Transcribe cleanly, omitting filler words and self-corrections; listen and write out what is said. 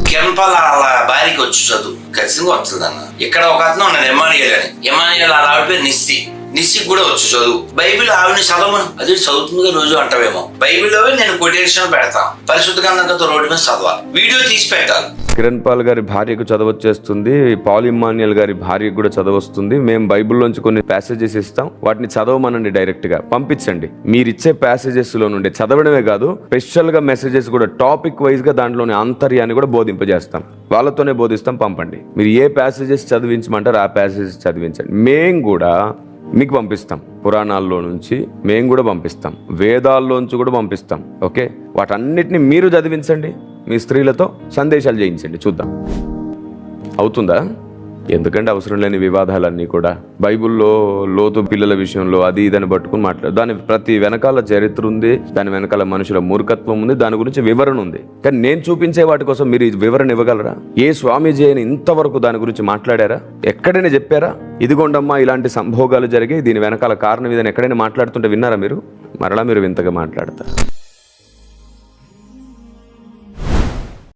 Kiran Paul వాళ్ళ భార్యకి వచ్చి చదువు ఖచ్చితంగా వస్తుంది అన్న. ఇక్కడ ఒక అతను ఉన్నాడు ఎమానియల్ అని, ఎమానియల్ వాళ్ళ ఆవిడ పేరు నిస్సి కూడా వచ్చు చదువు. బైబిల్ ఆవిడని చదవమను, అది చదువుతుంది రోజు అంటావేమో. బైబిల్లో నేను కొటేషన్ పెడతాను, పరిశుద్ధ గ్రంథంతో రోడ్డు మీద చదవాలి, వీడియో తీసి పెట్టాలి. కిరణ్ పాల్ గారి భార్యకు చదవచ్చేస్తుంది, పాల్ ఇమ్మాన్యుయల్ గారి భార్యకు కూడా చదవస్తుంది. మేము బైబిల్లోంచి కొన్ని ప్యాసేజెస్ ఇస్తాం, వాటిని చదవమనండి, డైరెక్ట్ గా పంపించండి. మీరు ఇచ్చే ప్యాసేజెస్ లో నుండి చదవడమే కాదు, స్పెషల్ గా మెసేజెస్ కూడా టాపిక్ వైజ్ గా దాంట్లోని ఆంతర్యాన్ని కూడా బోధింపజేస్తాం, వాళ్ళతోనే బోధిస్తాం. పంపండి. మీరు ఏ ప్యాసేజెస్ చదివించమంటారు ఆ ప్యాసేజెస్ చదివించండి. మేము కూడా మీకు పంపిస్తాం, పురాణాల్లో నుంచి మేము కూడా పంపిస్తాం, వేదాల్లోంచి కూడా పంపిస్తాం. ఓకే, వాటన్నిటిని మీరు చదివించండి, మీ స్త్రీలతో సందేశాలు చేయించండి, చూద్దాం అవుతుందా. ఎందుకంటే అవసరం లేని వివాదాలన్నీ కూడా బైబిల్లో లోతు పిల్లల విషయంలో అది ఇదని పట్టుకుని మాట్లాడు. దాని ప్రతి వెనకాల చరిత్ర ఉంది, దాని వెనకాల మనుషుల మూర్ఖత్వం ఉంది, దాని గురించి వివరణ ఉంది. కానీ నేను చూపించే వాటి కోసం మీరు వివరణ ఇవ్వగలరా? ఏ స్వామీజీ అయినా ఇంతవరకు దాని గురించి మాట్లాడారా? ఎక్కడైనా చెప్పారా? ఇదిగోండమ్మా ఇలాంటి సంభోగాలు జరిగాయి, దీని వెనకాల కారణం ఇదని ఎక్కడైనా మాట్లాడుతుంటే విన్నారా మీరు? మరలా మీరు వింతగా మాట్లాడతారు.